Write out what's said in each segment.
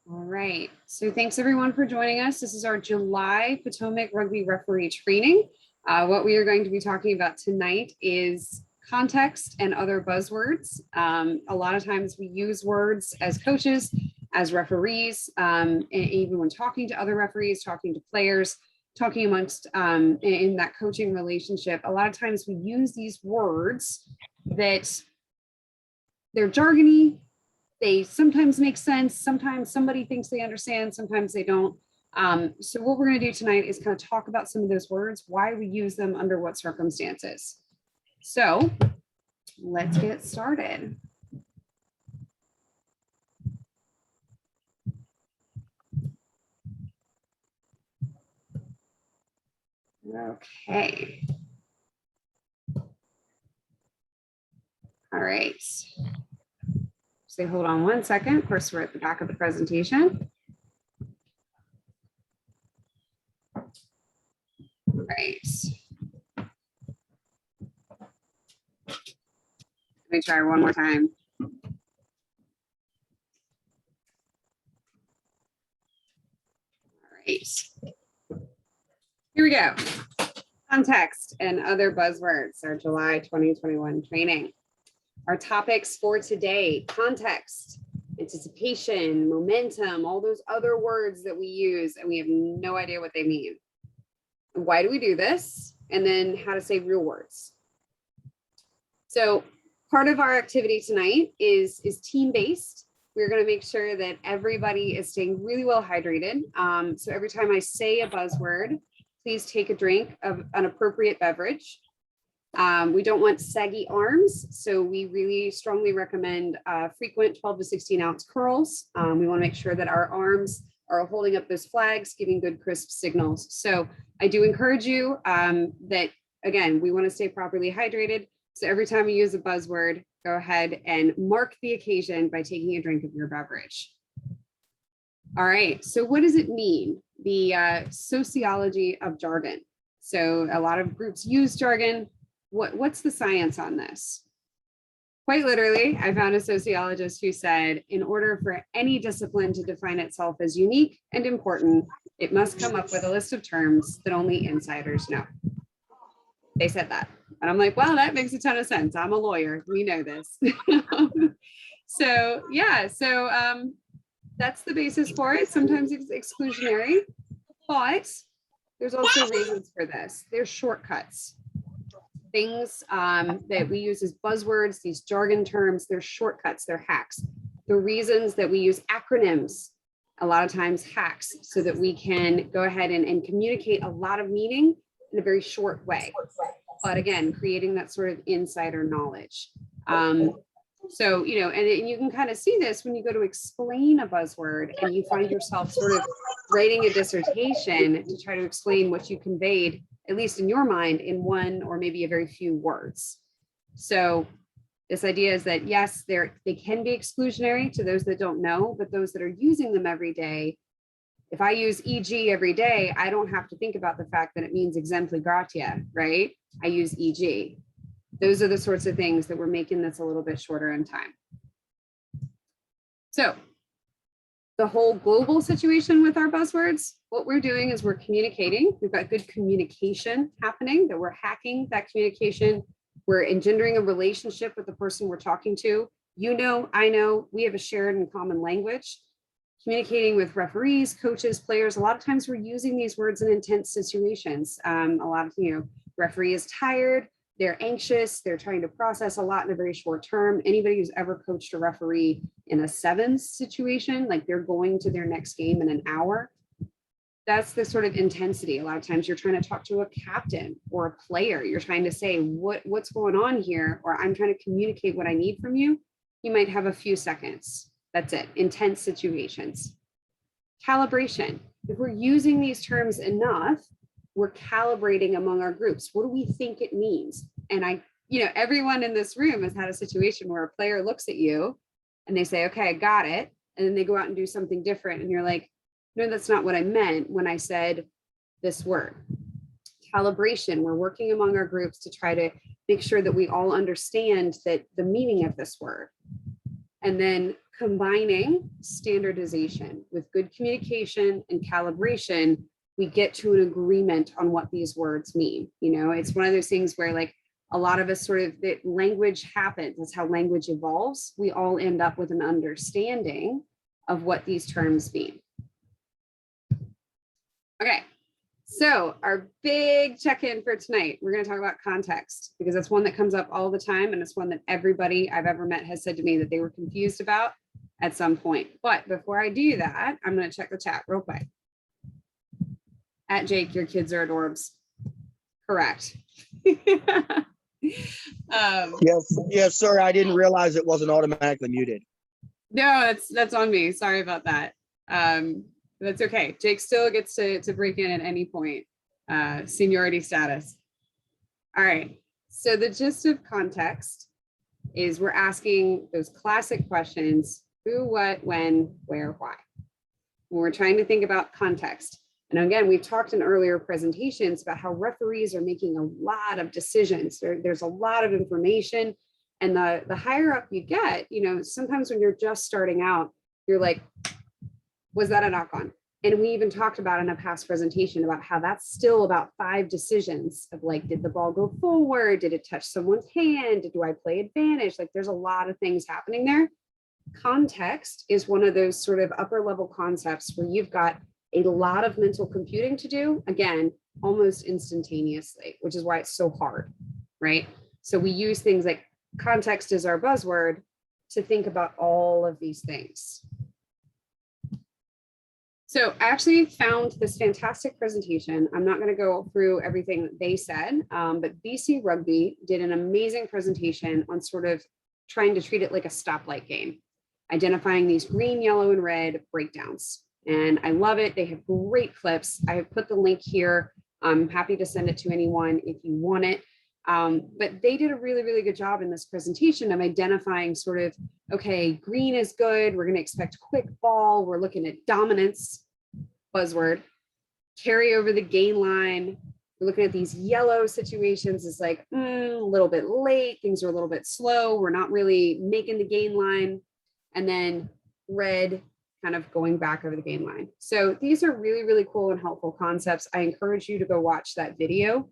All right, so thanks everyone for joining us. This is our July Potomac Rugby Referee Training. What we are going to be talking about tonight is context and other buzzwords. A lot of times we use words as coaches, as referees, and even when talking to other referees, talking to players, talking amongst in that coaching relationship, a lot of times we use these words that they're jargony. They sometimes make sense. Sometimes somebody thinks they understand. Sometimes they don't. So what we're going to do tonight is kind of talk about some of those words, why we use them, under what circumstances. So let's get started. Okay. All right. So hold on one second. Of course, we're at the back of the presentation. All right. Let me try one more time. All right. Here we go. Context and other buzzwords, our July 2021 training. Our topics for today: context, anticipation, momentum, all those other words that we use and we have no idea what they mean. Why do we do this? And then how to say real words. So part of our activity tonight is team-based. We're going to make sure that everybody is staying really well hydrated. So every time I say a buzzword, please take a drink of an appropriate beverage. We don't want saggy arms, so we really strongly recommend frequent 12 to 16 ounce curls. We want to make sure that our arms are holding up those flags, giving good crisp signals. So I do encourage you that, again, we want to stay properly hydrated. So every time you use a buzzword, go ahead and mark the occasion by taking a drink of your beverage. All right, so what does it mean? The sociology of jargon. So a lot of groups use jargon. What's the science on this? Quite literally, I found a sociologist who said, in order for any discipline to define itself as unique and important, it must come up with a list of terms that only insiders know. They said that. And I'm like, well, that makes a ton of sense. I'm a lawyer. We know this. So yeah, so that's the basis for it. Sometimes it's exclusionary, but there's also reasons for this. There's shortcuts. Things that we use as buzzwords, these jargon terms, they're shortcuts, they're hacks. The reasons that we use acronyms, a lot of times hacks, so that we can go ahead and communicate a lot of meaning in a very short way. But again, creating that sort of insider knowledge. So, you know, and you can kind of see this when you go to explain a buzzword and you find yourself sort of writing a dissertation to try to explain what you conveyed, at least in your mind, in one or maybe a very few words. So this idea is that, yes, they can be exclusionary to those that don't know, but those that are using them every day, if I use EG every day, I don't have to think about the fact that it means exempli gratia, right? I use EG. Those are the sorts of things that we're making this a little bit shorter in time. So the whole global situation with our buzzwords, what we're doing is we're communicating. We've got good communication happening, that we're hacking that communication. We're engendering a relationship with the person we're talking to. You know, I know, we have a shared and common language. Communicating with referees, coaches, players. A lot of times we're using these words in intense situations. A lot of, referee is tired, they're anxious, they're trying to process a lot in a very short term. Anybody who's ever coached a referee in a sevens situation, like they're going to their next game in an hour, that's the sort of intensity. A lot of times you're trying to talk to a captain or a player. You're trying to say, what's going on here? Or I'm trying to communicate what I need from you. You might have a few seconds. That's it. Intense situations. Calibration. If we're using these terms enough, we're calibrating among our groups. What do we think it means? And everyone in this room has had a situation where a player looks at you and they say, okay, I got it. And then they go out and do something different. And you're like, no, that's not what I meant when I said this word. Calibration. We're working among our groups to try to make sure that we all understand that the meaning of this word. And then combining standardization with good communication and calibration, we get to an agreement on what these words mean. You know, it's one of those things where like a lot of us sort of, the language happens, that's how language evolves. We all end up with an understanding of what these terms mean. Okay, so our big check-in for tonight, we're going to talk about context, because that's one that comes up all the time, and it's one that everybody I've ever met has said to me that they were confused about at some point. But before I do that, I'm going to check the chat real quick. At Jake, your kids are adorbs. Correct. Yes, sir. I didn't realize it wasn't automatically muted. No, that's on me. Sorry about that. That's okay. Jake still gets to break in at any point. Seniority status. All right. So the gist of context is we're asking those classic questions: who, what, when, where, why. When we're trying to think about context. And again, we've talked in earlier presentations about how referees are making a lot of decisions. There's a lot of information, and the higher up you get, you know, sometimes when you're just starting out, you're like, was that a knock on? And we even talked about in a past presentation about how that's still about 5 decisions of like, did the ball go forward? Did it touch someone's hand? Do I play advantage? Like there's a lot of things happening there. Context is one of those sort of upper level concepts where you've got a lot of mental computing to do, again, almost instantaneously, which is why it's so hard, right? So we use things like context is our buzzword to think about all of these things. So I actually found this fantastic presentation. I'm not going to go through everything that they said, but BC Rugby did an amazing presentation on sort of trying to treat it like a stoplight game, identifying these green, yellow, and red breakdowns. And I love it. They have great clips. I have put the link here. I'm happy to send it to anyone if you want it. But they did a really, really good job in this presentation of identifying sort of, okay, green is good. We're going to expect quick ball. We're looking at dominance, buzzword, carry over the gain line. We're looking at these yellow situations. It's like a little bit late. Things are a little bit slow. We're not really making the gain line. And then red, kind of going back over the gain line. So these are really, really cool and helpful concepts. I encourage you to go watch that video.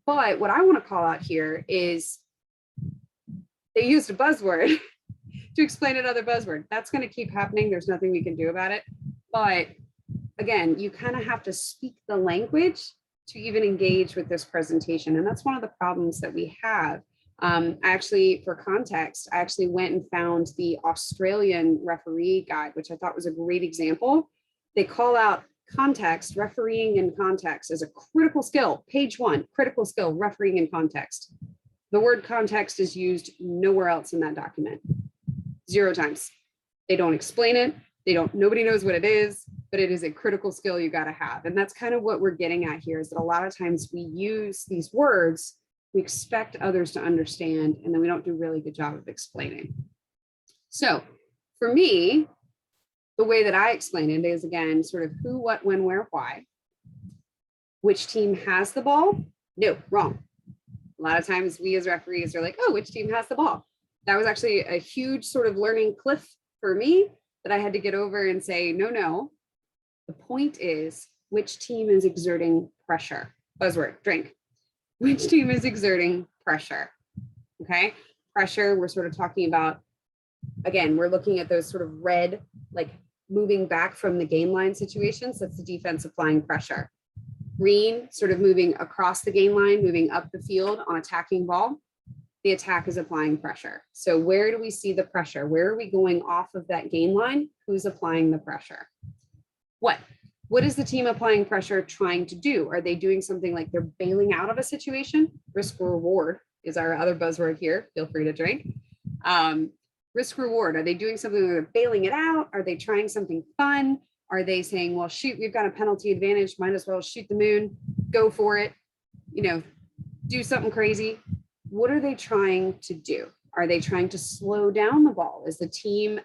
But what I want to call out here is they used a buzzword to explain another buzzword. That's going to keep happening. There's nothing we can do about it. But again, you kind of have to speak the language to even engage with this presentation. And that's one of the problems that we have. Actually, for context, I actually went and found the Australian referee guide, which I thought was a great example. They call out context, refereeing in context as a critical skill. Page 1, critical skill, refereeing in context. The word context is used nowhere else in that document. 0 times. They don't explain it. Nobody knows what it is, but it is a critical skill you got to have. And that's kind of what we're getting at here, is that a lot of times we use these words, we expect others to understand, and then we don't do a really good job of explaining. So for me, the way that I explain it is, again, sort of who, what, when, where, why. Which team has the ball? No, wrong. A lot of times we as referees are like, oh, which team has the ball? That was actually a huge sort of learning cliff for me that I had to get over and say, no. The point is, which team is exerting pressure? Buzzword, drink. Which team is exerting pressure? Okay, pressure, we're sort of talking about, again, we're looking at those sort of red, like moving back from the gain line situations. That's the defense applying pressure. Green, sort of moving across the gain line, moving up the field on attacking ball. The attack is applying pressure. So where do we see the pressure? Where are we going off of that gain line? Who's applying the pressure? What is the team applying pressure trying to do? Are they doing something like they're bailing out of a situation? Risk reward is our other buzzword here. Feel free to drink. Risk reward. Are they doing something where they're bailing it out? Are they trying something fun? Are they saying, well, shoot, we've got a penalty advantage. Might as well shoot the moon. Go for it. You know, do something crazy. What are they trying to do? Are they trying to slow down the ball? Is the team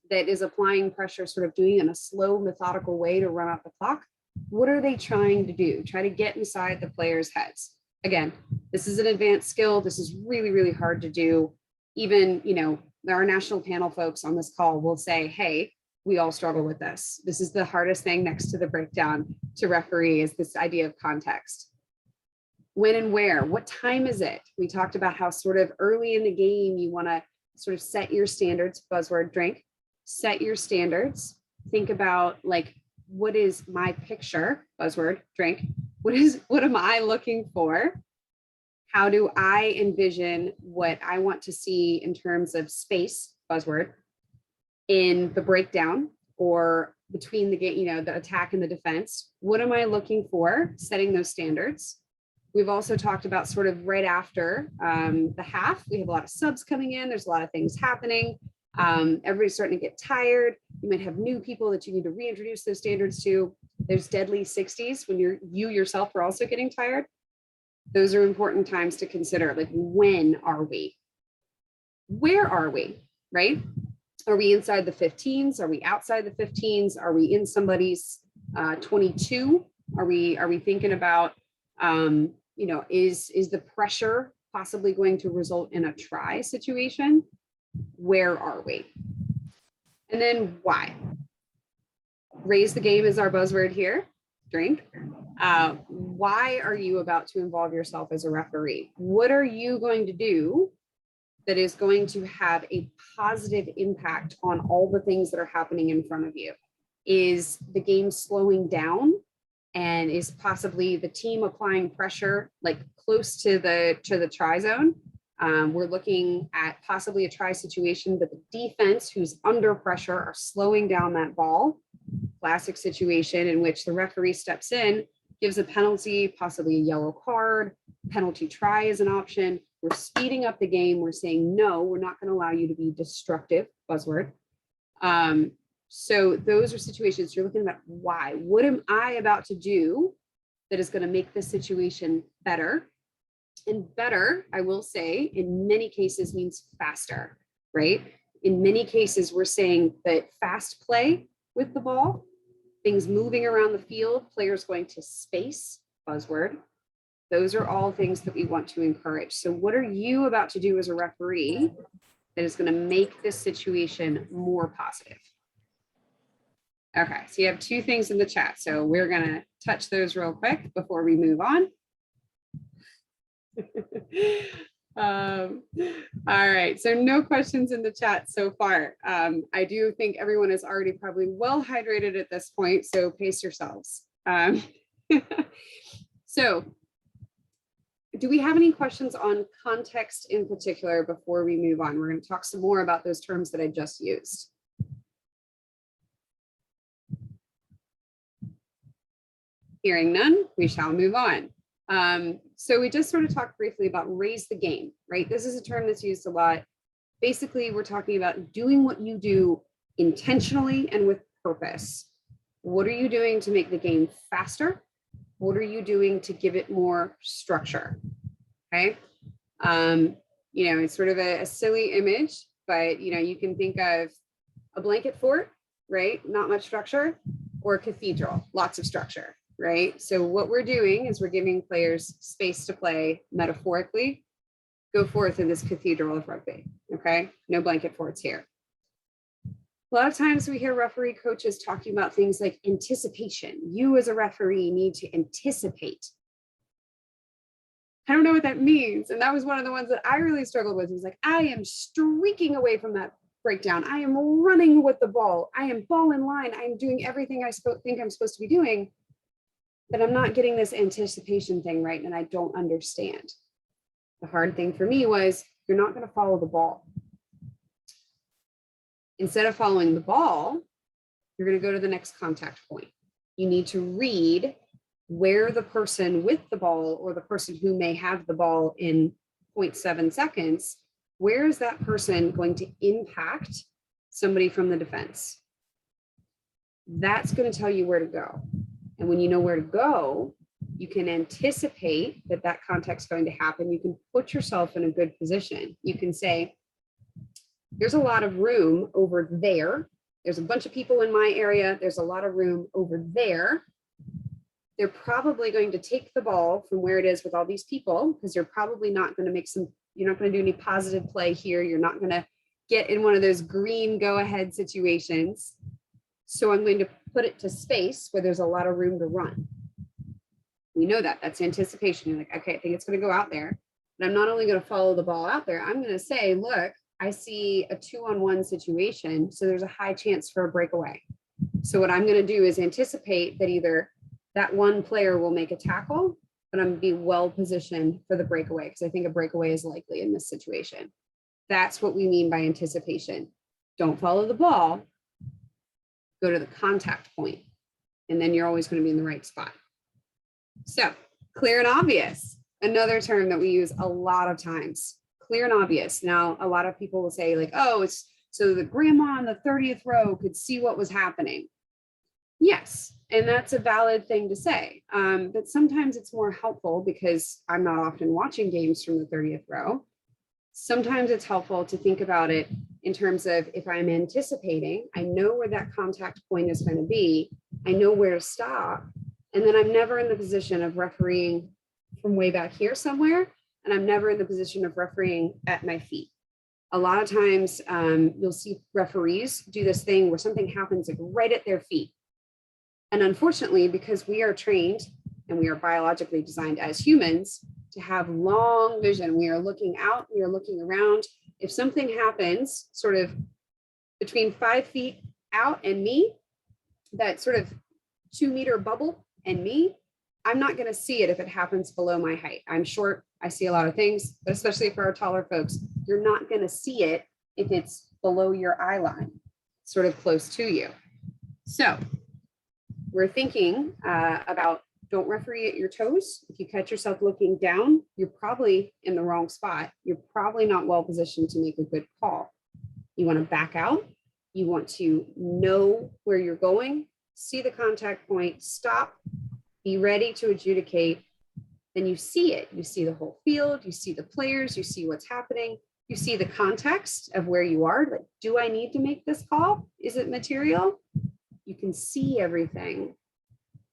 that is applying pressure sort of doing it in a slow, methodical way to run out the clock? What are they trying to do? Try to get inside the players' heads. Again, this is an advanced skill. This is really, really hard to do. Even, you know, our national panel folks on this call will say, hey, we all struggle with this. This is the hardest thing next to the breakdown to referee is this idea of context. When and where, what time is it? We talked about how sort of early in the game, you want to sort of set your standards, buzzword drink, set your standards. Think about like, what is my picture, buzzword drink? What am I looking for? How do I envision what I want to see in terms of space, buzzword, in the breakdown or between the game, the attack and the defense? What am I looking for? Setting those standards. We've also talked about sort of right after the half, we have a lot of subs coming in. There's a lot of things happening. Everybody's starting to get tired. You might have new people that you need to reintroduce those standards to. There's deadly 60s when you yourself are also getting tired. Those are important times to consider. Like, when are we? Where are we, right? Are we inside the 15s? Are we outside the 15s? Are we in somebody's 22? Are we thinking about, is the pressure possibly going to result in a try situation? Where are we? And then why? Raise the game is our buzzword here. Drink. Why are you about to involve yourself as a referee? What are you going to do that is going to have a positive impact on all the things that are happening in front of you? Is the game slowing down? And is possibly the team applying pressure like close to the try zone? We're looking at possibly a try situation, but the defense who's under pressure are slowing down that ball. Classic situation in which the referee steps in, gives a penalty, possibly a yellow card, penalty try is an option. We're speeding up the game. We're saying, no, we're not going to allow you to be destructive, buzzword. So those are situations you're looking at. Why? What am I about to do that is going to make this situation better? And better, I will say, in many cases means faster, right? In many cases, we're saying that fast play with the ball, things moving around the field, players going to space, buzzword. Those are all things that we want to encourage. So what are you about to do as a referee that is going to make this situation more positive? Okay, so you have two things in the chat. So we're going to touch those real quick before we move on. All right, so no questions in the chat so far. I do think everyone is already probably well hydrated at this point, so pace yourselves. So do we have any questions on context in particular before we move on? We're going to talk some more about those terms that I just used. Hearing none, we shall move on. So we just sort of talked briefly about raise the game, right? This is a term that's used a lot. Basically, we're talking about doing what you do intentionally and with purpose. What are you doing to make the game faster? What are you doing to give it more structure? Okay. It's sort of a silly image, but you can think of a blanket fort, right? Not much structure, or a cathedral, lots of structure. Right? So what we're doing is we're giving players space to play metaphorically, go forth in this cathedral of rugby. Okay? No blanket forts here. A lot of times we hear referee coaches talking about things like anticipation. You as a referee need to anticipate. I don't know what that means. And that was one of the ones that I really struggled with. It was like, I am streaking away from that breakdown. I am running with the ball. I am ball in line. I'm doing everything I think I'm supposed to be doing. But I'm not getting this anticipation thing right, and I don't understand. The hard thing for me was you're not going to follow the ball. Instead of following the ball, you're going to go to the next contact point. You need to read where the person with the ball or the person who may have the ball in 0.7 seconds, where is that person going to impact somebody from the defense? That's going to tell you where to go. And when you know where to go, you can anticipate that contact's going to happen. You can put yourself in a good position. You can say, there's a lot of room over there. There's a bunch of people in my area. There's a lot of room over there. They're probably going to take the ball from where it is with all these people, because you're probably not going to you're not going to do any positive play here. You're not going to get in one of those green go ahead situations. So I'm going to put it to space where there's a lot of room to run. We know that that's anticipation. You're like, okay, I think it's going to go out there. But I'm not only going to follow the ball out there, I'm going to say, look, I see a 2-on-1 situation. So there's a high chance for a breakaway. So what I'm going to do is anticipate that either that one player will make a tackle, but I'm going to be well positioned for the breakaway because I think a breakaway is likely in this situation. That's what we mean by anticipation. Don't follow the ball, go to the contact point, and then you're always going to be in the right spot. So clear and obvious, another term that we use a lot of times, clear and obvious. Now, a lot of people will say like, oh, it's so the grandma on the 30th row could see what was happening. Yes, and that's a valid thing to say. But sometimes it's more helpful because I'm not often watching games from the 30th row. Sometimes it's helpful to think about it in terms of if I'm anticipating, I know where that contact point is going to be, I know where to stop, and then I'm never in the position of refereeing from way back here somewhere, and I'm never in the position of refereeing at my feet. A lot of times you'll see referees do this thing where something happens like right at their feet. And unfortunately, because we are trained and we are biologically designed as humans to have long vision, we are looking out, we are looking around. If something happens sort of between 5 feet out and me, that sort of 2-meter bubble and me, I'm not going to see it if it happens below my height. I'm short, I see a lot of things, but especially for our taller folks, you're not going to see it if it's below your eye line, sort of close to you. So we're thinking about don't referee at your toes. If you catch yourself looking down, you're probably in the wrong spot. You're probably not well positioned to make a good call. You want to back out. You want to know where you're going, see the contact point, stop, be ready to adjudicate. Then you see it. You see the whole field. You see the players. You see what's happening. You see the context of where you are. Like, do I need to make this call? Is it material? You can see everything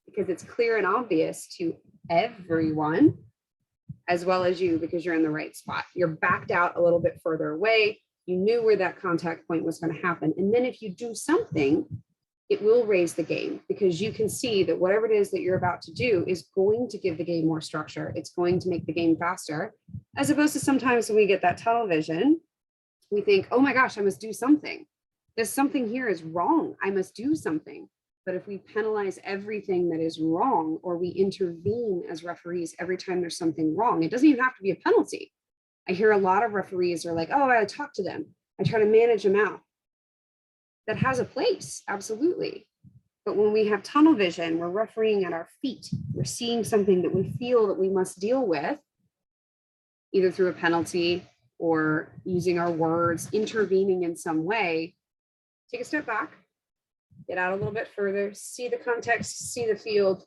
because it's clear and obvious to everyone, as well as you, because you're in the right spot. You're backed out a little bit further away. You knew where that contact point was going to happen. And then if you do something, it will raise the game because you can see that whatever it is that you're about to do is going to give the game more structure. It's going to make the game faster, as opposed to sometimes when we get that tunnel vision, we think, oh my gosh, I must do something. There's something here is wrong. I must do something. But if we penalize everything that is wrong, or we intervene as referees every time there's something wrong, it doesn't even have to be a penalty. I hear a lot of referees are like, oh, I talk to them. I try to manage them out. That has a place, absolutely. But when we have tunnel vision, we're refereeing at our feet. We're seeing something that we feel that we must deal with, either through a penalty or using our words, intervening in some way. Take a step back, get out a little bit further, see the context, see the field,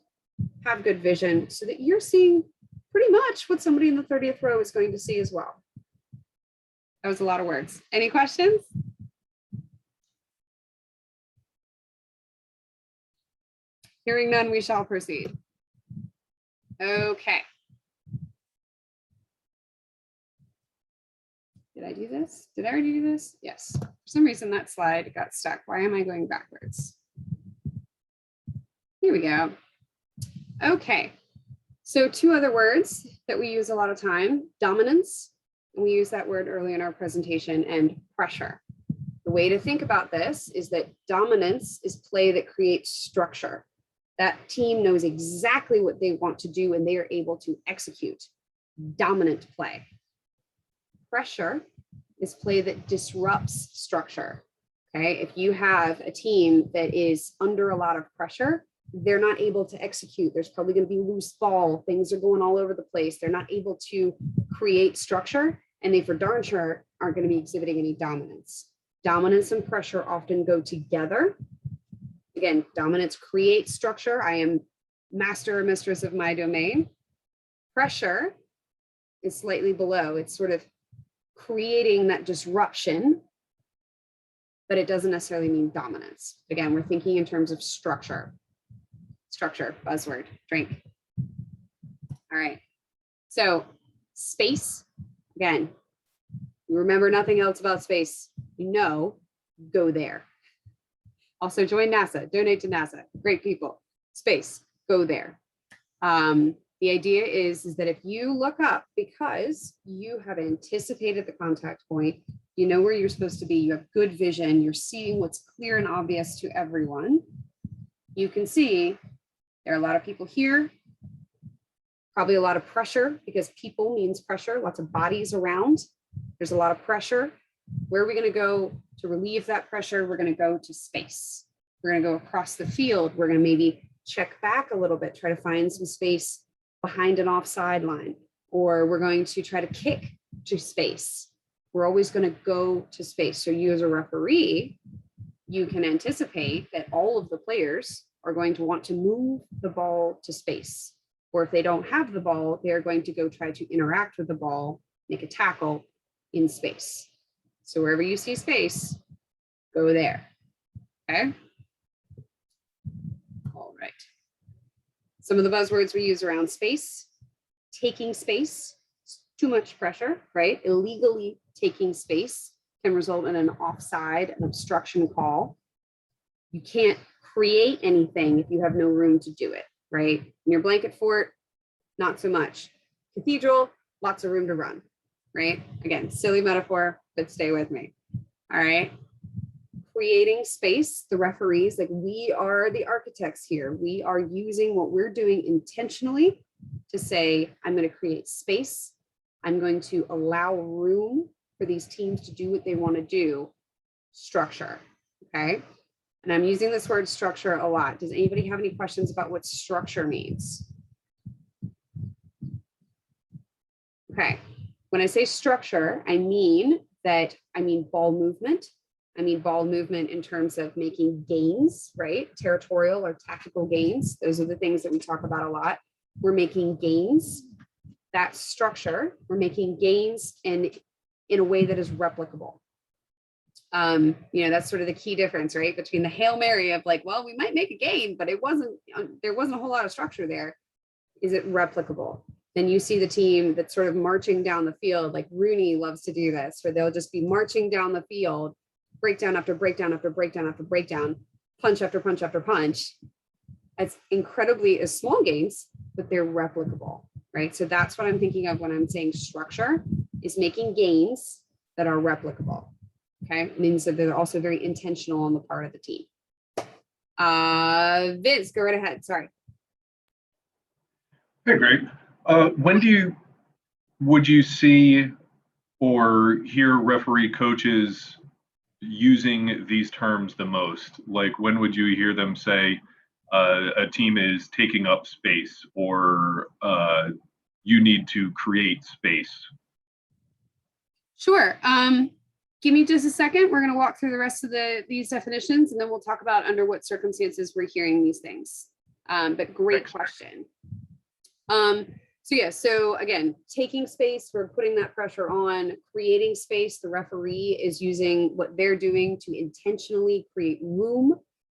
have good vision so that you're seeing pretty much what somebody in the 30th row is going to see as well. That was a lot of words. Any questions? Hearing none, we shall proceed. Okay. Did I do this? Did I already do this? Yes. For some reason that slide got stuck. Why am I going backwards? Here we go. Okay. So 2 other words that we use a lot of time, dominance, and we use that word early in our presentation, and pressure. The way to think about this is that dominance is play that creates structure. That team knows exactly what they want to do and they are able to execute. Dominant play. Pressure is play that disrupts structure. Okay, if you have a team that is under a lot of pressure, they're not able to execute. There's probably going to be loose ball. Things are going all over the place. They're not able to create structure, and they for darn sure aren't going to be exhibiting any dominance. Dominance and pressure often go together. Again, dominance creates structure. I am master or mistress of my domain. Pressure is slightly below. It's sort of creating that disruption, but it doesn't necessarily mean dominance. Again, we're thinking in terms of structure. Structure, buzzword, drink. All right. So space, again, you remember nothing else about space. you know, go there. Also join NASA, donate to NASA, great people. Space, go there. The idea is that if you look up, because you have anticipated the contact point, you know where you're supposed to be, you have good vision, you're seeing what's clear and obvious to everyone, you can see there are a lot of people here, probably a lot of pressure, because people means pressure, lots of bodies around. There's a lot of pressure. Where are we going to go to relieve that pressure? We're going to go to space. We're going to go across the field. We're going to maybe check back a little bit, try to find some space behind an offside line, or we're going to try to kick to space. We're always going to go to space. So you as a referee, you can anticipate that all of the players are going to want to move the ball to space. Or if they don't have the ball, they're going to go try to interact with the ball, make a tackle in space. So wherever you see space, go there, okay? All right. Some of the buzzwords we use around space: taking space, too much pressure, right? Illegally taking space can result in an offside, an obstruction call. You can't create anything if you have no room to do it, right? In your blanket fort, not so much. Cathedral, lots of room to run, right? Again, silly metaphor, but stay with me. All right. Creating space, the referees, like we are the architects here. We are using what we're doing intentionally to say, I'm going to create space. I'm going to allow room for these teams to do what they want to do. Structure, okay? And I'm using this word structure a lot. Does anybody have any questions about what structure means? Okay, when I say structure, I mean ball movement. I mean ball movement in terms of making gains, right? Territorial or tactical gains. Those are the things that we talk about a lot. We're making gains. That structure, we're making gains in a way that is replicable. That's sort of the key difference, right? Between the Hail Mary of like, well, we might make a gain, but there wasn't a whole lot of structure there. Is it replicable? Then you see the team that's sort of marching down the field, like Rooney loves to do this, where they'll just be marching down the field, breakdown after breakdown after breakdown after breakdown, punch after punch after punch. It's incredibly as small gains, but they're replicable, right? So that's what I'm thinking of when I'm saying structure, is making gains that are replicable. Okay, it means that they're also very intentional on the part of the team. Vince, go right ahead. Sorry. Hey, Greg. Would you see or hear referee coaches using these terms the most? Like, when would you hear them say a team is taking up space, or you need to create space? Sure. Give me just a second. We're going to walk through the rest of these definitions, and then we'll talk about under what circumstances we're hearing these things. But great question. So again, taking space, we're putting that pressure on. Creating space, the referee is using what they're doing to intentionally create room.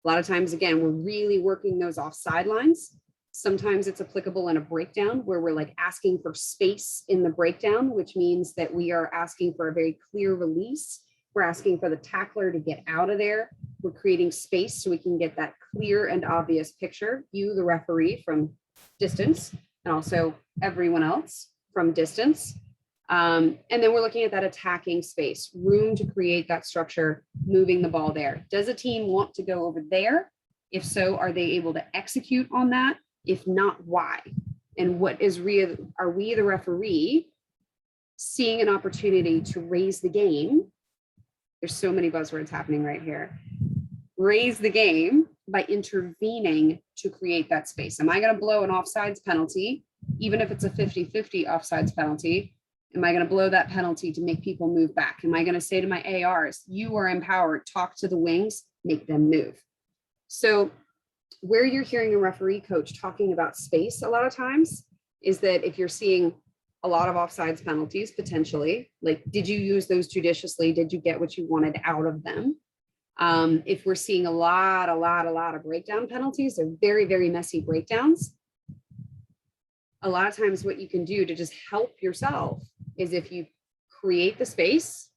A lot of times, again, we're really working those offside lines. Sometimes it's applicable in a breakdown where we're like asking for space in the breakdown, which means that we are asking for a very clear release. We're asking for the tackler to get out of there. We're creating space so we can get that clear and obvious picture. You, the referee, from distance, and also everyone else from distance. And then we're looking at that attacking space, room to create that structure, moving the ball there. Does a team want to go over there? If so, are they able to execute on that? If not, why? And what is real? Are we, the referee, seeing an opportunity to raise the game? There's so many buzzwords happening right here. Raise the game by intervening to create that space. Am I going to blow an offsides penalty, even if it's a 50-50 offsides penalty? Am I going to blow that penalty to make people move back? Am I going to say to my ARs, you are empowered, talk to the wings, make them move? So where you're hearing a referee coach talking about space a lot of times is that if you're seeing a lot of offsides penalties, potentially, like, did you use those judiciously? Did you get what you wanted out of them? If we're seeing a lot of breakdown penalties, they're very, very messy breakdowns. A lot of times what you can do to just help yourself is if you create the space,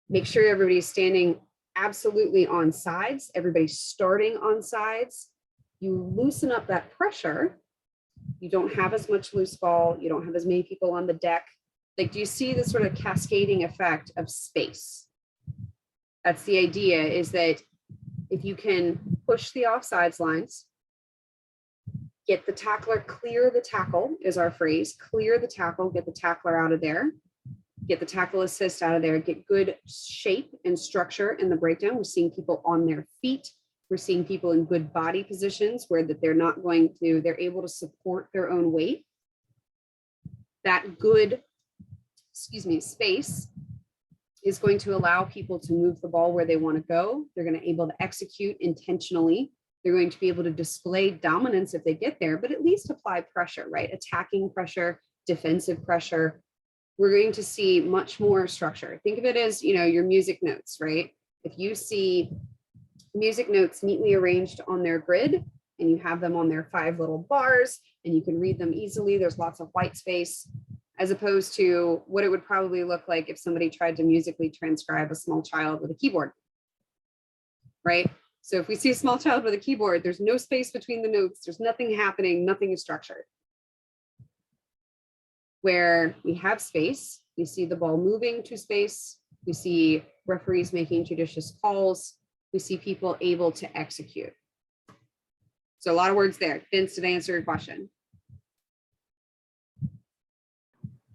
Make sure everybody's standing absolutely on sides. Everybody's starting on sides. You loosen up that pressure. You don't have as much loose ball. You don't have as many people on the deck. Like, do you see the sort of cascading effect of space? That's the idea, is that if you can push the offsides lines, get the tackler, clear the tackle is our phrase, clear the tackle, get the tackler out of there, get the tackle assist out of there, get good shape and structure in the breakdown. We're seeing people on their feet. We're seeing people in good body positions where that they're not going to, they're able to support their own weight. That good, space is going to allow people to move the ball where they want to go. They're going to be able to execute intentionally. They're going to be able to display dominance if they get there, but at least apply pressure, right? Attacking pressure, defensive pressure. We're going to see much more structure. Think of it as, your music notes, right? If you see music notes neatly arranged on their grid and you have them on their 5 little bars and you can read them easily, there's lots of white space, as opposed to what it would probably look like if somebody tried to musically transcribe a small child with a keyboard, right? So if we see a small child with a keyboard, there's no space between the notes, there's nothing happening, nothing is structured. Where we have space, we see the ball moving to space, we see referees making judicious calls, we see people able to execute. So a lot of words there. Vince, did I answer your question?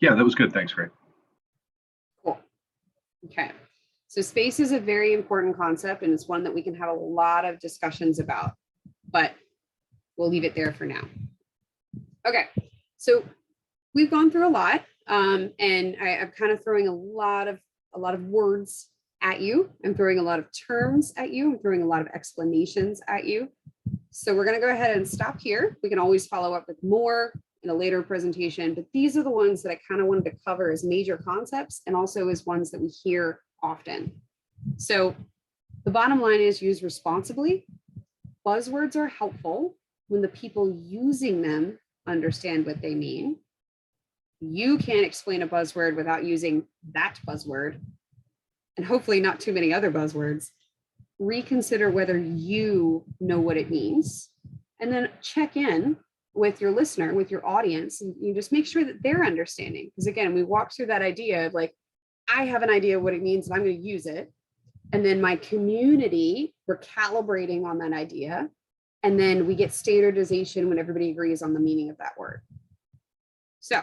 Yeah, that was good. Thanks, Ray. Cool. Okay. So space is a very important concept, and it's one that we can have a lot of discussions about, but we'll leave it there for now. Okay. So we've gone through a lot, and I'm kind of throwing a lot of words at you. I'm throwing a lot of terms at you. I'm throwing a lot of explanations at you. So we're going to go ahead and stop here. We can always follow up with more in a later presentation, but these are the ones that I kind of wanted to cover as major concepts and also as ones that we hear often. So the bottom line is use responsibly. Buzzwords are helpful when the people using them understand what they mean. You can't explain a buzzword without using that buzzword, and hopefully not too many other buzzwords. Reconsider whether you know what it means, and then check in with your listener, with your audience, and you just make sure that they're understanding. Because again, we walked through that idea of like, I have an idea of what it means and I'm going to use it. And then my community, we're calibrating on that idea. And then we get standardization when everybody agrees on the meaning of that word. So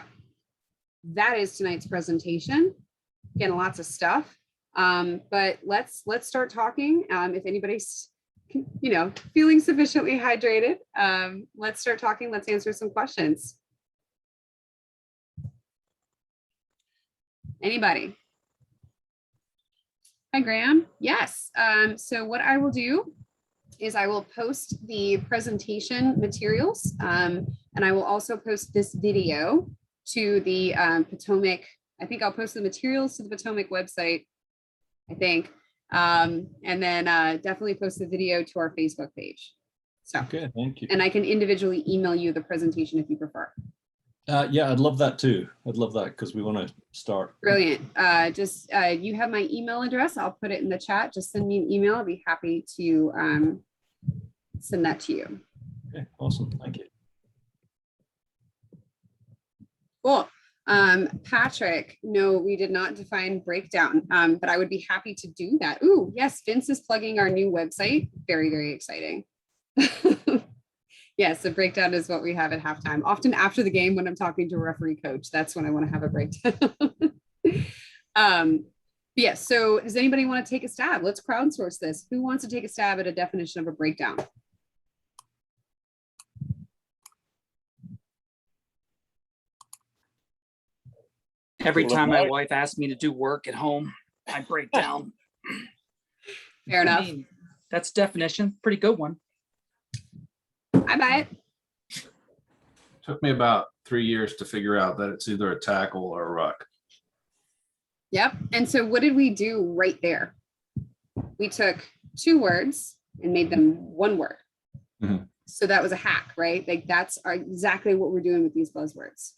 that is tonight's presentation. Again, lots of stuff. But let's start talking. If anybody's feeling sufficiently hydrated, let's start talking. Let's answer some questions. Anybody? Hi, Graham. Yes. So what I will do is I will post the presentation materials, and I will also post this video to the Potomac. I think I'll post the materials to the Potomac website, I think. And then definitely post the video to our Facebook page. So, okay, thank you. And I can individually email you the presentation if you prefer. Yeah, I'd love that too. I'd love that because we want to start. Brilliant. You have my email address. I'll put it in the chat. Just send me an email. I'll be happy to send that to you. Okay, awesome. Thank you. Cool. Patrick, no, we did not define breakdown, but I would be happy to do that. Ooh, yes, Vince is plugging our new website. Very, very exciting. Yes, the breakdown is what we have at halftime. Often after the game when I'm talking to a referee coach, that's when I want to have a breakdown. Yeah, so does anybody want to take a stab? Let's crowdsource this. Who wants to take a stab at a definition of a breakdown? Every time my wife asks me to do work at home, I break down. Fair enough. I mean, that's definition. Pretty good one. I buy it. Took me about 3 years to figure out that it's either a tackle or a ruck. Yep. And so what did we do right there? We took 2 words and made them 1 word. Mhm. So that was a hack, right? Like that's exactly what we're doing with these buzzwords.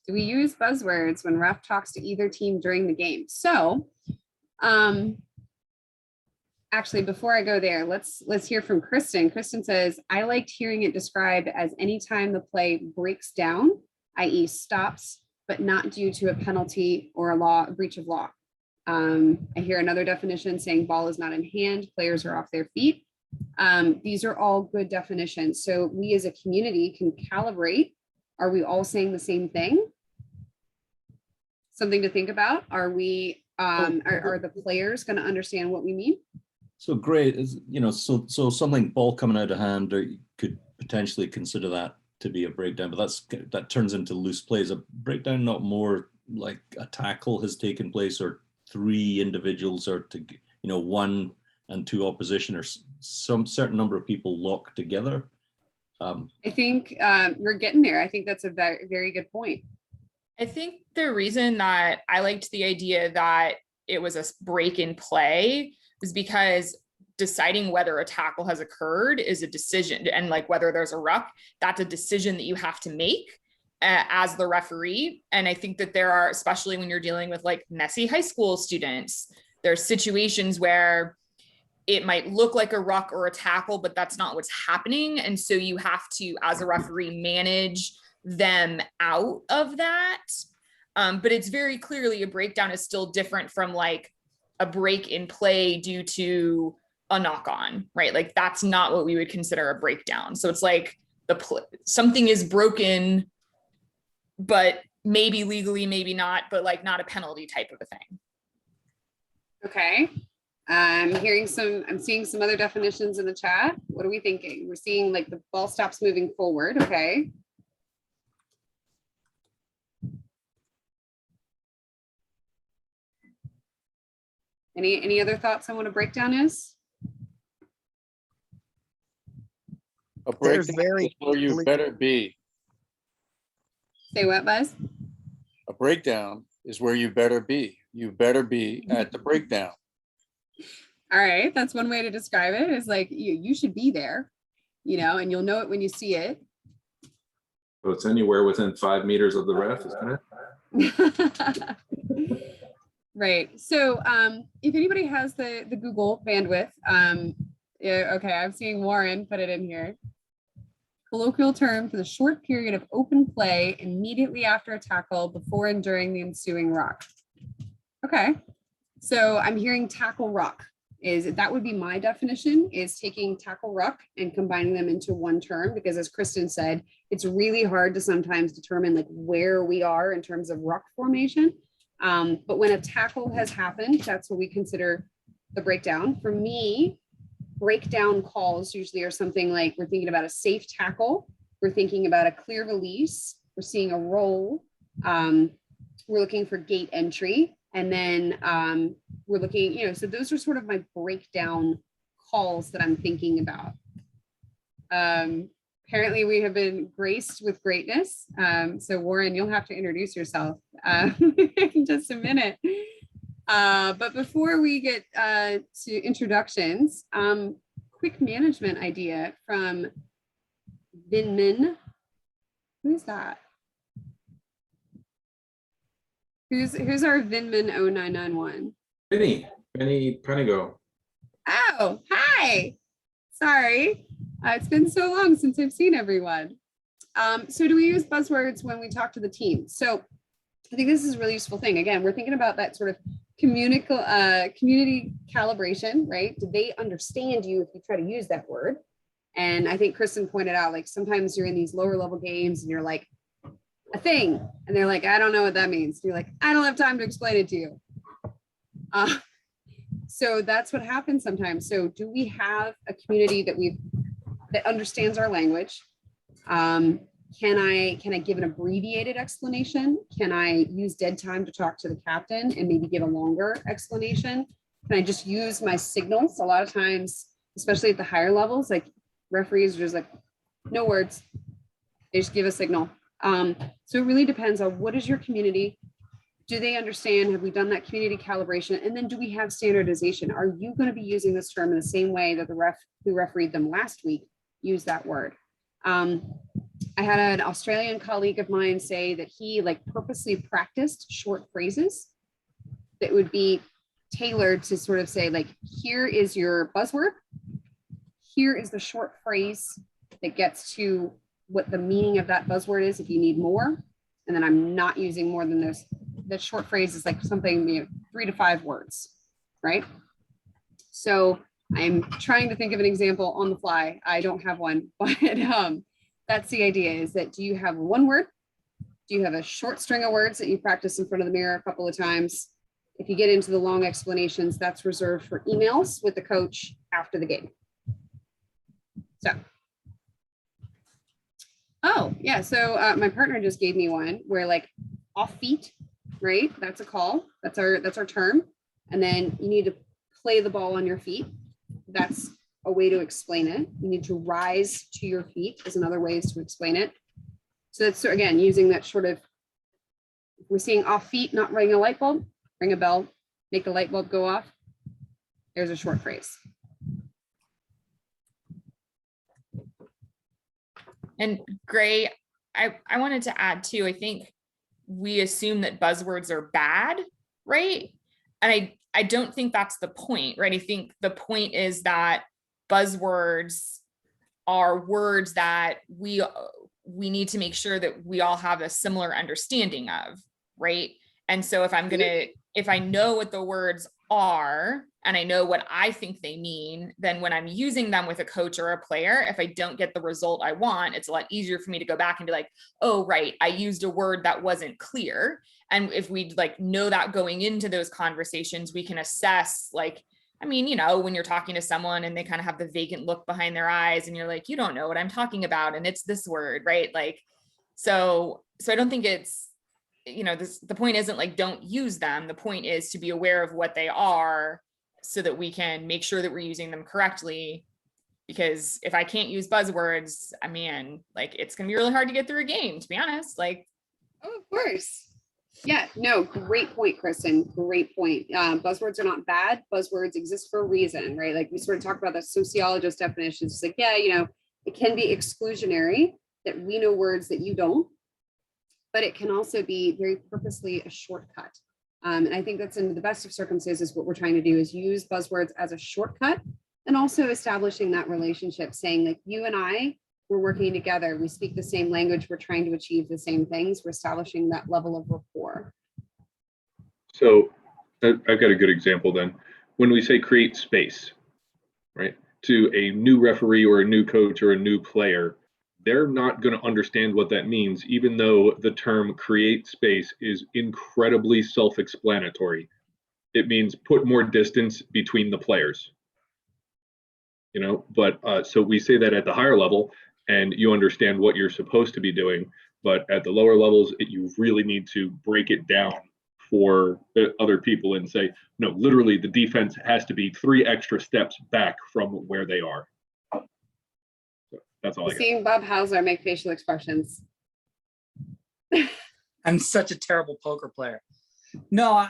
Do we use buzzwords when ref talks to either team during the game? So, actually, before I go there, let's hear from Kristen. Kristen says, I liked hearing it described as anytime the play breaks down, i.e. stops, but not due to a penalty or a breach of law. I hear another definition saying ball is not in hand, players are off their feet. These are all good definitions. So we as a community can calibrate. Are we all saying the same thing? Something to think about. Are we, are the players going to understand what we mean? So great, is so something ball coming out of hand, or you could potentially consider that to be a breakdown, but that turns into loose plays. A breakdown, not more like a tackle has taken place, or three individuals are to, one and two opposition, or some certain number of people locked together. I think we're getting there. I think that's a very, very good point. I think the reason that I liked the idea that it was a break in play is because deciding whether a tackle has occurred is a decision, and like whether there's a ruck, that's a decision that you have to make as the referee. And I think that there are, especially when you're dealing with like messy high school students, there's situations where it might look like a ruck or a tackle, but that's not what's happening. And so you have to, as a referee, manage them out of that. But it's very clearly a breakdown is still different from like a break in play due to a knock on, right? Like that's not what we would consider a breakdown. So it's like something is broken, but maybe legally, maybe not, but like not a penalty type of a thing. Okay. I'm seeing some other definitions in the chat. What are we thinking? We're seeing like the ball stops moving forward. Okay. Any other thoughts on what a breakdown is? A There's breakdown very is where you better be. Say what, Buzz? A breakdown is where you better be. You better be at the breakdown. All right, that's one way to describe it. Is like you should be there, and you'll know it when you see it. So it's anywhere within 5 meters of the ref, isn't it? Right. So if anybody has the Google bandwidth, yeah, okay, I'm seeing Warren put it in here. Colloquial term for the short period of open play immediately after a tackle, before and during the ensuing ruck. Okay, so I'm hearing tackle ruck. That would be my definition, is taking tackle ruck and combining them into one term, because as Kristen said, it's really hard to sometimes determine like where we are in terms of ruck formation. But when a tackle has happened, that's what we consider the breakdown. For me, breakdown calls usually are something like we're thinking about a safe tackle, we're thinking about a clear release, we're seeing a roll, we're looking for gate entry, and then we're looking, so those are sort of my breakdown calls that I'm thinking about. Apparently we have been graced with greatness. So Warren, you'll have to introduce yourself in just a minute. But before we get to introductions, quick management idea from Vinman. Who's that? Who's our Vinman 0991? Penny Penigo. Oh, hi. Sorry. It's been so long since I've seen everyone. So do we use buzzwords when we talk to the team? So I think this is a really useful thing. Again, we're thinking about that sort of community calibration, right? Do they understand you if you try to use that word? And I think Kristen pointed out, like sometimes you're in these lower level games and you're like, a thing. And they're like, I don't know what that means. You're like, I don't have time to explain it to you. So that's what happens sometimes. So do we have a community that understands our language? Can I give an abbreviated explanation? Can I use dead time to talk to the captain and maybe give a longer explanation? Can I just use my signals? A lot of times, especially at the higher levels, like referees are just like, no words. They just give a signal. So it really depends on what is your community. Do they understand? Have we done that community calibration? And then do we have standardization? Are you going to be using this term in the same way that the ref who refereed them last week used that word? I had an Australian colleague of mine say that he like purposely practiced short phrases that would be tailored to sort of say like, here is your buzzword. Here is the short phrase that gets to what the meaning of that buzzword is if you need more. And then I'm not using more than those. The short phrase is like something, 3 to 5 words, right? So I'm trying to think of an example on the fly. I don't have one, but that's the idea, is that do you have one word? Do you have a short string of words that you practice in front of the mirror a couple of times? If you get into the long explanations, that's reserved for emails with the coach after the game. So, oh yeah, so my partner just gave me one where like off feet, right? That's a call. That's our term. And then you need to play the ball on your feet. That's a way to explain it. You need to rise to your feet is another way to explain it. So that's, again, using that sort of, if we're seeing off feet, not ring a light bulb, ring a bell, make the light bulb go off. There's a short phrase. And Gray, I wanted to add too, I think we assume that buzzwords are bad, right? And I don't think that's the point, right? I think the point is that buzzwords are words that we need to make sure that we all have a similar understanding of, right? And so if I know what the words are and I know what I think they mean, then when I'm using them with a coach or a player, if I don't get the result I want, it's a lot easier for me to go back and be like, oh, right, I used a word that wasn't clear. And if we like know that going into those conversations, we can assess like, I mean, when you're talking to someone and they kind of have the vacant look behind their eyes and you're like, you don't know what I'm talking about. And it's this word, right? Like, so I don't think it's, the point isn't like, don't use them. The point is to be aware of what they are so that we can make sure that we're using them correctly. Because if I can't use buzzwords, I mean, like, it's going to be really hard to get through a game, to be honest. Like, oh, of course. Yeah, no, great point, Kristen. Great point. Buzzwords are not bad. Buzzwords exist for a reason, right? Like we sort of talked about the sociologist definitions. It's like, yeah, it can be exclusionary that we know words that you don't, but it can also be very purposely a shortcut. And I think that's in the best of circumstances, what we're trying to do is use buzzwords as a shortcut and also establishing that relationship, saying like you and I, we're working together. We speak the same language. We're trying to achieve the same things. We're establishing that level of rapport. So I've got a good example then. When we say create space, right, to a new referee or a new coach or a new player, they're not going to understand what that means, even though the term create space is incredibly self-explanatory. It means put more distance between the players. But so we say that at the higher level, and you understand what you're supposed to be doing. But at the lower levels, you really need to break it down for other people and say, no, literally the defense has to be 3 extra steps back from where they are. So that's all I got. Seeing Bob Hauser make facial expressions. I'm such a terrible poker player. No,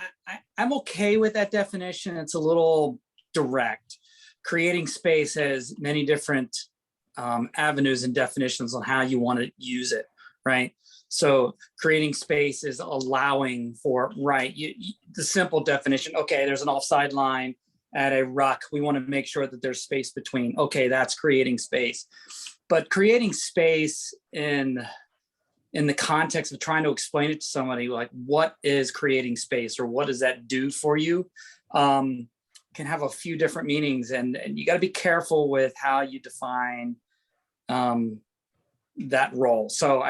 I'm okay with that definition. It's a little direct. Creating space has many different avenues and definitions on how you want to use it, right? So creating space is allowing for, right, the simple definition, okay, there's an offside line at a ruck. We want to make sure that there's space between, okay, that's creating space. But creating space in the context of trying to explain it to somebody, like what is creating space or what does that do for you, can have a few different meanings. And you got to be careful with how you define that role. So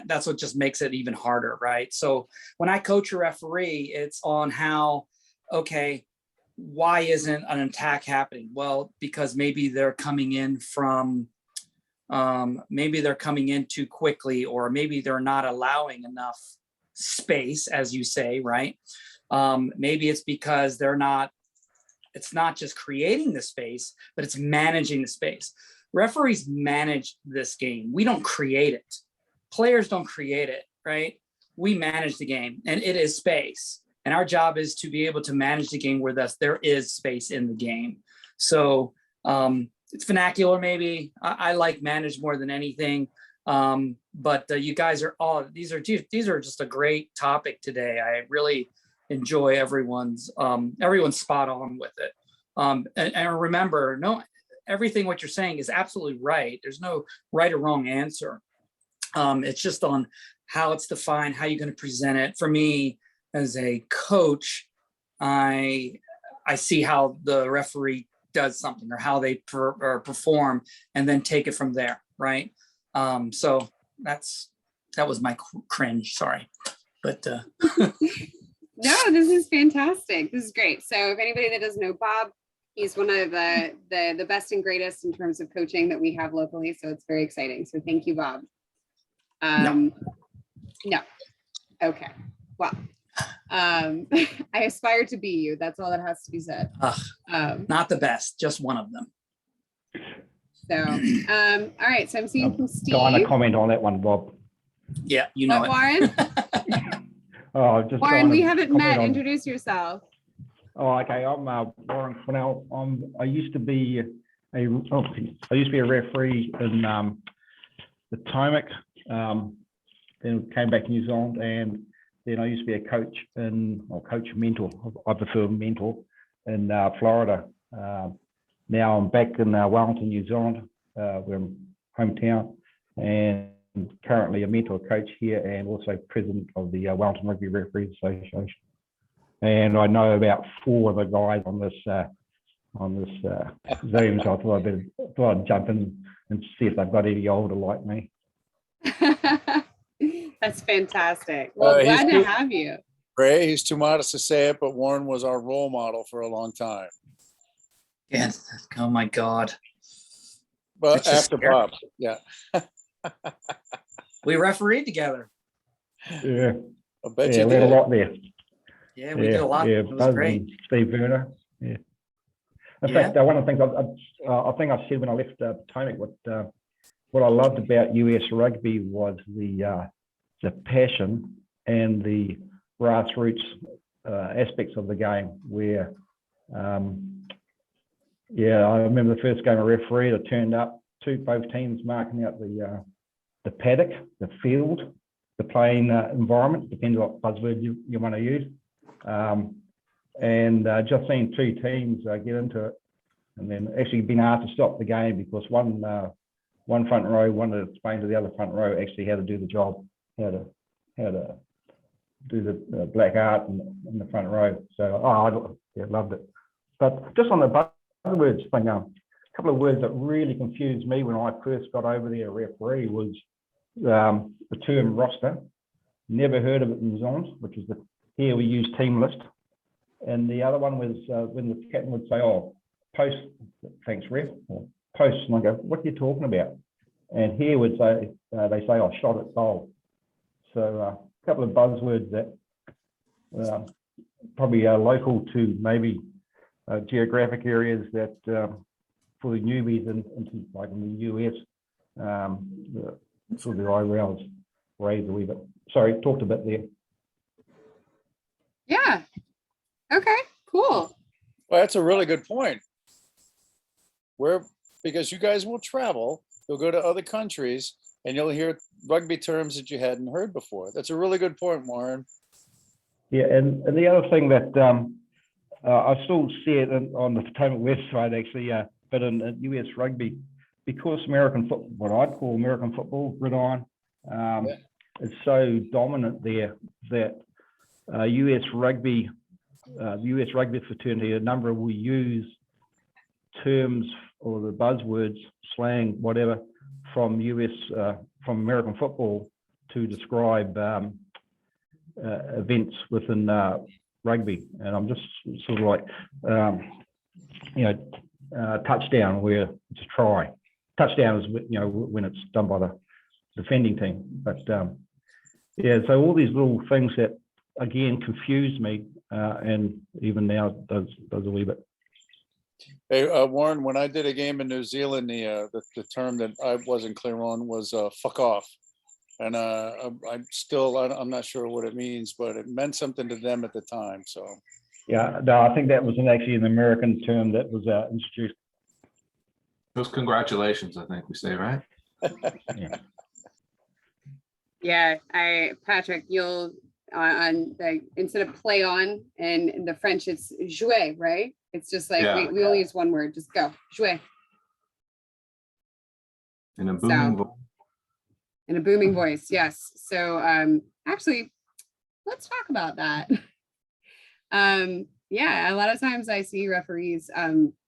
that's what just makes it even harder, right? So when I coach a referee, it's on how, okay, why isn't an attack happening? Well, because maybe they're coming in from, maybe they're coming in too quickly, or maybe they're not allowing enough space, as you say, right? Maybe it's because it's not just creating the space, but it's managing the space. Referees manage this game. We don't create it. Players don't create it, right? We manage the game, and it is space. And our job is to be able to manage the game where there is space in the game. So it's vernacular, maybe. I like manage more than anything. But you guys are all, these are just a great topic today. I really enjoy everyone's spot on with it. And remember, everything what you're saying is absolutely right. There's no right or wrong answer. It's just on how it's defined, how you're going to present it. For me, as a coach, I see how the referee does something or how they perform, and then take it from there, right? So that was my cringe. Sorry, but no, this is fantastic. This is great. So if anybody that doesn't know Bob, he's one of the best and greatest in terms of coaching that we have locally. So it's very exciting. So thank you, Bob. No. Okay. Well, I aspire to be you. That's all that has to be said. Not the best, just one of them. So, all right. So I'm seeing from Steve. Don't want to comment on that one, Bob. Yeah, you know What, it. Warren? Just Warren, trying we to haven't comment met. on- Introduce yourself. Oh, okay. I'm Warren Cornell. I used to be a referee in the Potomac. Then came back to New Zealand, and then I used to be a coach mentor. I prefer mentor in Florida. Now I'm back in Wellington, New Zealand, where I'm hometown, and currently a mentor coach here, and also president of the Wellington Rugby Referees Association. And I know about 4 of the guys on this Zoom, so I thought I'd jump in and see if they've got any older like me. That's fantastic. Well, glad to have you. Ray, he's too modest to say it, but Warren was our role model for a long time. Yes. Oh my God. But It's just after scary. Bob, yeah. We refereed together. Yeah, I bet yeah, you we had a did. lot there. Yeah, we did a lot. Yeah, It was Buzz great. and Steve Werner. Yeah. In Yeah. fact, one of the things I think I said when I left Potomac, what I loved about US rugby was the passion and the grassroots aspects of the game. Where, I remember the first game I refereed. I turned up, both teams marking out the paddock, the field, the playing environment, depends on what buzzword you want to use. And just seeing 2 teams get into it, and then actually being asked to stop the game because one front row wanted to explain to the other front row actually how to do the job, how to do the black art in the front row. So I loved it. But just on the buzzwords thing, a couple of words that really confused me when I first got over there referee was the term roster. Never heard of it in New Zealand, which is here we use team list. And the other one was when the captain would say, "Oh, post, thanks ref," or post, and I go, "What are you talking about?" And here would say, they say, "Oh, shot at goal." So a couple of buzzwords that probably are local to maybe geographic areas that for the newbies like in the US, sort of the eyebrows raised a wee bit. Sorry, talked a bit there. Yeah. Okay, cool. Well, that's a really good point. Because you guys will travel, you'll go to other countries, and you'll hear rugby terms that you hadn't heard before. That's a really good point, Warren. Yeah, and the other thing that I still see it on the Potomac website actually, but in US rugby, because American football, what I'd call American football, gridiron, is so dominant there that US rugby fraternity, a number will use terms or the buzzwords, slang, whatever, from American football to describe events within rugby. And I'm just sort of like, touchdown where it's a try. Touchdown is, when it's done by the defending team. But so all these little things that again confused me, and even now does a wee bit. Hey, Warren, when I did a game in New Zealand, the term that I wasn't clear on was "fuck off," and I'm not sure what it means, but it meant something to them at the time. So yeah, no, I think that was actually an American term that was introduced. Those congratulations, I think we say, right? Yeah. Yeah, Patrick, you'll on the instead of play on and in the French, it's jouer, right? It's just like Yeah. we only use one word. Just go jouer. In a booming So, in a booming voice, yes. So actually, let's talk about that. Yeah, a lot of times I see referees,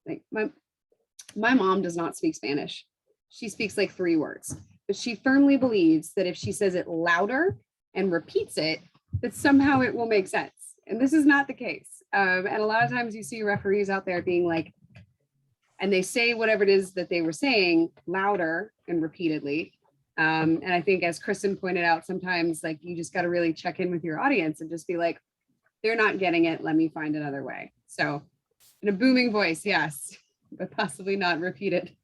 like my mom does not speak Spanish. She speaks like 3 words, but she firmly believes that if she says it louder and repeats it, that somehow it will make sense. And this is not the case. And a lot of times you see referees out there being like, and they say whatever it is that they were saying louder and repeatedly. And I think, as Kristen pointed out, sometimes like you just got to really check in with your audience and just be like, they're not getting it. Let me find another way. So in a booming voice, yes, but possibly not repeated.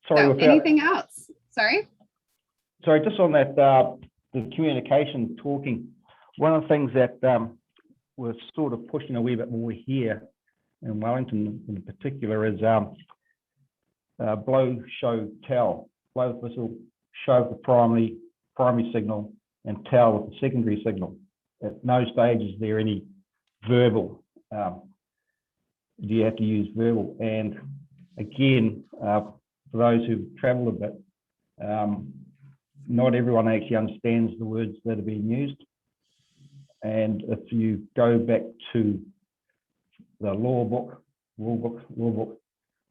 Sorry, So, without, anything else? Sorry. sorry, just on that, the communication talking, one of the things that we're sort of pushing a wee bit more here in Wellington in particular is blow, show, tell. Blow the whistle, show the primary signal, and tell with the secondary signal. At no stage is there any verbal. You have to use verbal. And again, for those who've traveled a bit, not everyone actually understands the words that are being used. And if you go back to the law book,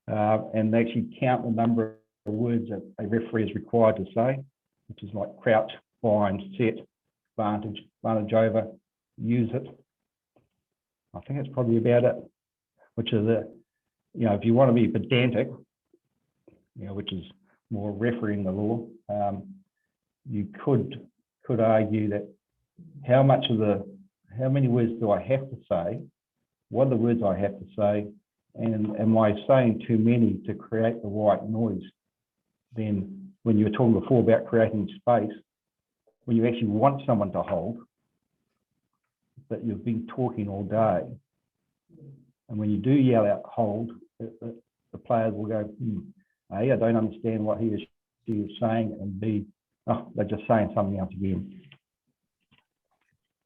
and actually count the number of words that a referee is required to say, which is like crouch, bind, set, vantage over, use it. I think that's probably about it, which is if you want to be pedantic, which is more refereeing the law, you could argue that how many words do I have to say? What are the words I have to say? And am I saying too many to create the right noise? Then when you were talking before about creating space, when you actually want someone to hold, that you've been talking all day, and when you do yell out hold, the players will go, A, I don't understand what he or she is saying, and B, they're just saying something else again.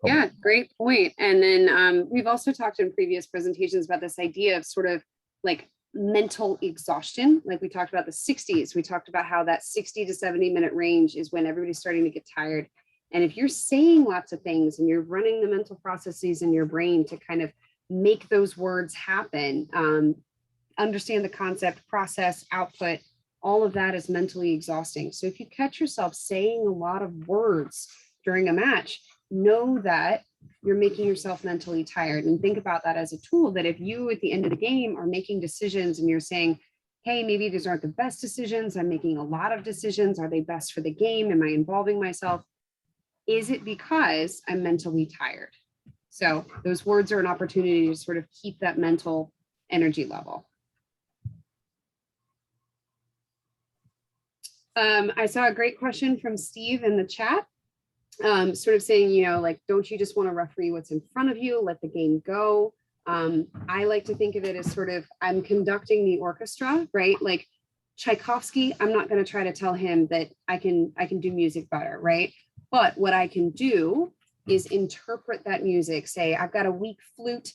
Yeah, great point. And then we've also talked in previous presentations about this idea of sort of like mental exhaustion. Like we talked about the 60s. We talked about how that 60 to 70 minute range is when everybody's starting to get tired. And if you're saying lots of things and you're running the mental processes in your brain to kind of make those words happen, understand the concept, process, output, all of that is mentally exhausting. So if you catch yourself saying a lot of words during a match, know that you're making yourself mentally tired, and think about that as a tool that if you at the end of the game are making decisions and you're saying, hey, maybe these aren't the best decisions, I'm making a lot of decisions, are they best for the game, am I involving myself, is it because I'm mentally tired? So those words are an opportunity to sort of keep that mental energy level. I saw a great question from Steve in the chat. Sort of saying, like, don't you just want to referee what's in front of you, let the game go? I like to think of it as sort of, I'm conducting the orchestra, right? Like Tchaikovsky, I'm not going to try to tell him that I can do music better, right? But what I can do is interpret that music, say, I've got a weak flute,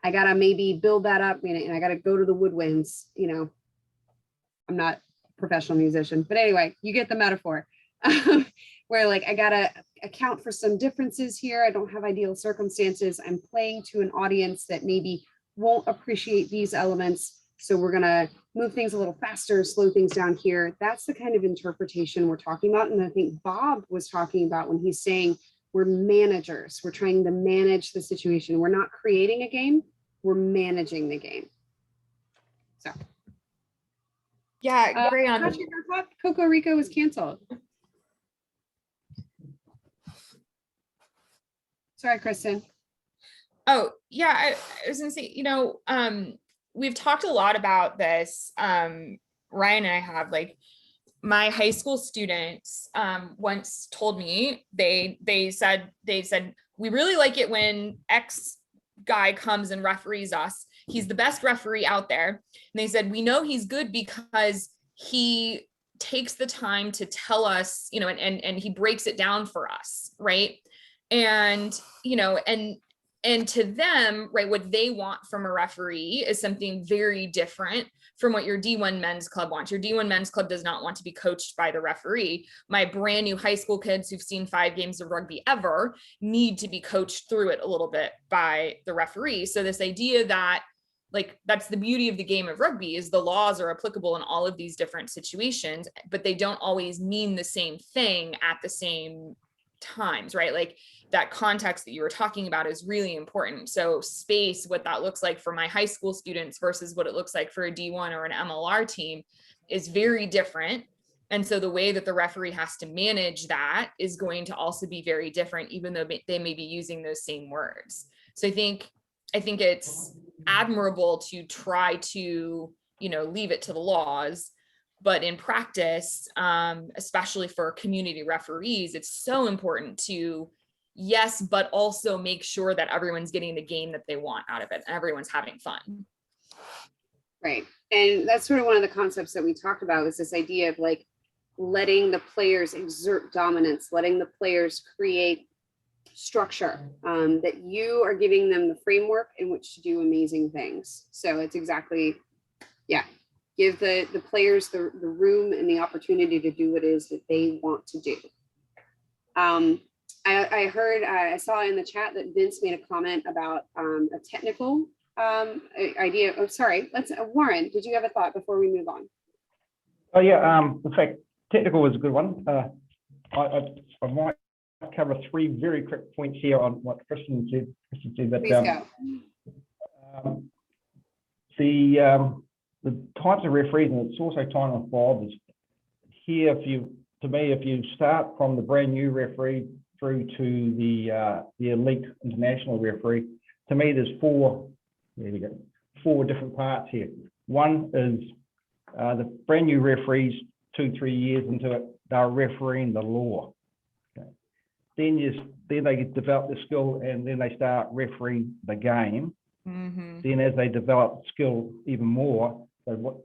I got to maybe build that up, and I got to go to the woodwinds, I'm not a professional musician, but anyway, you get the metaphor. Where like I gotta account for some differences here. I don't have ideal circumstances. I'm playing to an audience that maybe won't appreciate these elements. So we're gonna move things a little faster, slow things down here. That's the kind of interpretation we're talking about. And I think Bob was talking about when he's saying we're managers. We're trying to manage the situation. We're not creating a game, we're managing the game. So. Yeah, great on. Patrick, I thought Coco Rico was canceled. Sorry, Kristen. Oh, yeah, I was gonna say, we've talked a lot about this. Ryan and I have, like, my high school students once told me, they said, we really like it when X guy comes and referees us. He's the best referee out there. And they said, we know he's good because he takes the time to tell us, and he breaks it down for us, right? And, and to them, right, what they want from a referee is something very different from what your D1 men's club wants. Your D1 men's club does not want to be coached by the referee. My brand new high school kids who've seen 5 games of rugby ever need to be coached through it a little bit by the referee. So this idea that, like, that's the beauty of the game of rugby, is the laws are applicable in all of these different situations, but they don't always mean the same thing at the same times, right? Like, that context that you were talking about is really important. So space, what that looks like for my high school students versus what it looks like for a D1 or an MLR team, is very different. And so the way that the referee has to manage that is going to also be very different, even though they may be using those same words. So I think it's admirable to try to, leave it to the laws. But in practice, especially for community referees, it's so important to, yes, but also make sure that everyone's getting the game that they want out of it and everyone's having fun. Right. And that's sort of one of the concepts that we talked about, is this idea of like letting the players exert dominance, letting the players create structure, that you are giving them the framework in which to do amazing things. So it's exactly, give the players the room and the opportunity to do what it is that they want to do. I saw in the chat that Vince made a comment about a technical idea. Oh, sorry. Warren, did you have a thought before we move on? Oh yeah, in fact, technical is a good one. I might cover 3 very quick points here on what Kristen said. But, Please go. The types of referees, and it's also time involved, is here. If you start from the brand new referee through to the elite international referee, to me there's 4 different parts here. One is the brand new referees, 2-3 years into it, they're refereeing the law. Okay. Then they develop the skill, and then they start refereeing the game. Mm-hmm. Then as they develop skill even more,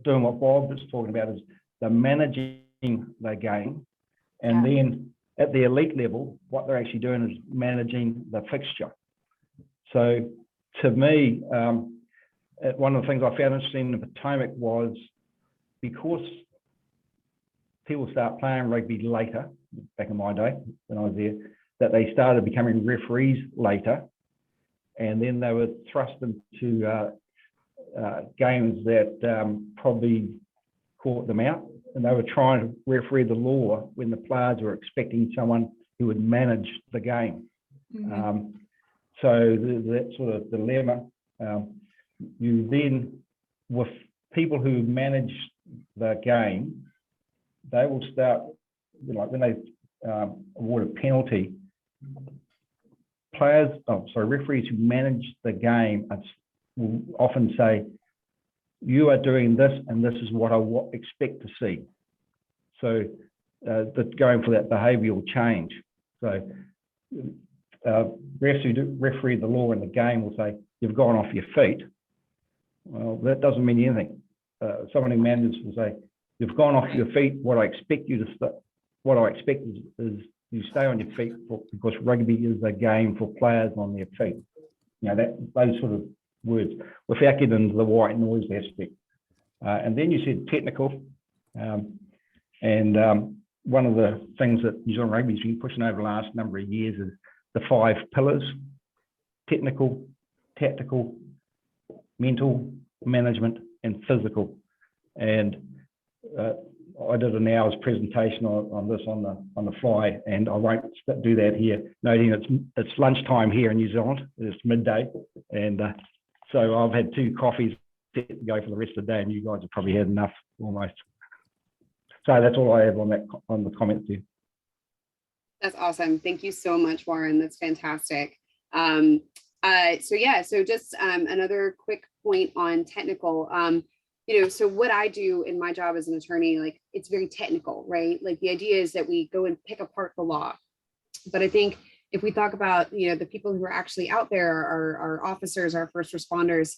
doing what Bob was talking about, is they're managing the game. And then at the elite level, what they're actually doing is managing the fixture. So to me, one of the things I found interesting in Potomac was, because people start playing rugby later, back in my day when I was there, that they started becoming referees later. And then they were thrust into games that probably caught them out, and they were trying to referee the law when the players were expecting someone who would manage the game. Mm-hmm. So that sort of dilemma. You then, with people who manage the game, they will start, when they award a penalty, referees who manage the game will often say, you are doing this, and this is what I expect to see. So going for that behavioural change. So refs who referee the law in the game will say, you've gone off your feet. Well, that doesn't mean anything. Someone who manages will say, you've gone off your feet. What I expect is you stay on your feet, because rugby is a game for players on their feet. Those sort of words, without getting into the white noise aspect. And then you said technical. One of the things that New Zealand Rugby's been pushing over the last number of years is the 5 pillars: technical, tactical, mental, management, and physical. And I did an hour's presentation on this on the fly, and I won't do that here, noting it's lunchtime here in New Zealand. It's midday, and so I've had 2 coffees set to go for the rest of the day, and you guys have probably had enough almost. So that's all I have on the comments there. That's awesome. Thank you so much, Warren. That's fantastic. So just another quick point on technical. So what I do in my job as an attorney, like, it's very technical, right? Like, the idea is that we go and pick apart the law. But I think if we talk about, the people who are actually out there, our officers, our first responders,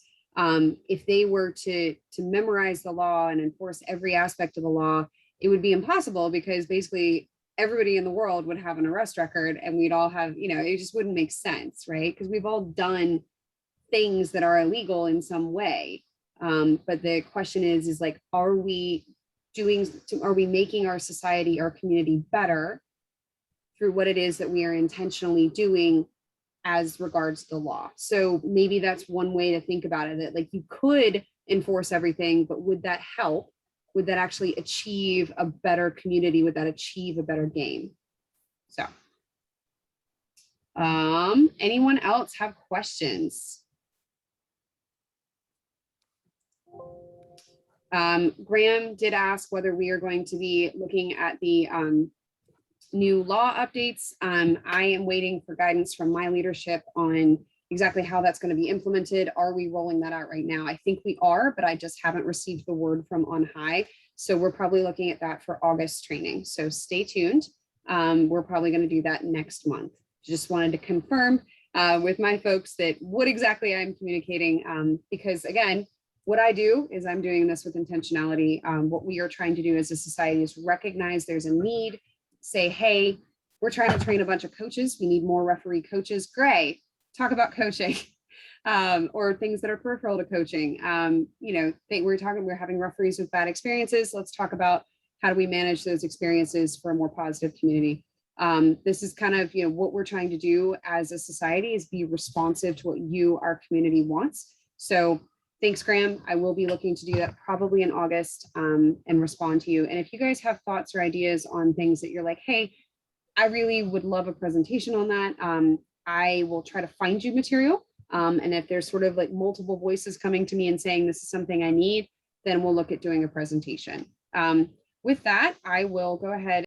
if they were to memorize the law and enforce every aspect of the law, it would be impossible because basically everybody in the world would have an arrest record and we'd all have, it just wouldn't make sense, right? Because we've all done things that are illegal in some way. But the question is like, are we making our society, our community better through what it is that we are intentionally doing as regards the law? So maybe that's one way to think about it, that like you could enforce everything, but would that help? Would that actually achieve a better community? Would that achieve a better game? So, anyone else have questions? Graham did ask whether we are going to be looking at the new law updates. I am waiting for guidance from my leadership on exactly how that's going to be implemented. Are we rolling that out right now? I think we are, but I just haven't received the word from on high. So we're probably looking at that for August training. So stay tuned. We're probably going to do that next month. Just wanted to confirm with my folks that what exactly I'm communicating, because again, what I do is I'm doing this with intentionality. What we are trying to do as a society is recognize there's a need, say, hey, we're trying to train a bunch of coaches. We need more referee coaches. Great. Talk about coaching or things that are peripheral to coaching. We're having referees with bad experiences. Let's talk about how do we manage those experiences for a more positive community. This is kind of, what we're trying to do as a society is be responsive to what our community wants. So thanks, Graham. I will be looking to do that probably in August and respond to you. And if you guys have thoughts or ideas on things that you're like, hey, I really would love a presentation on that, I will try to find you material. And if there's sort of like multiple voices coming to me and saying this is something I need, then we'll look at doing a presentation. With that, I will go ahead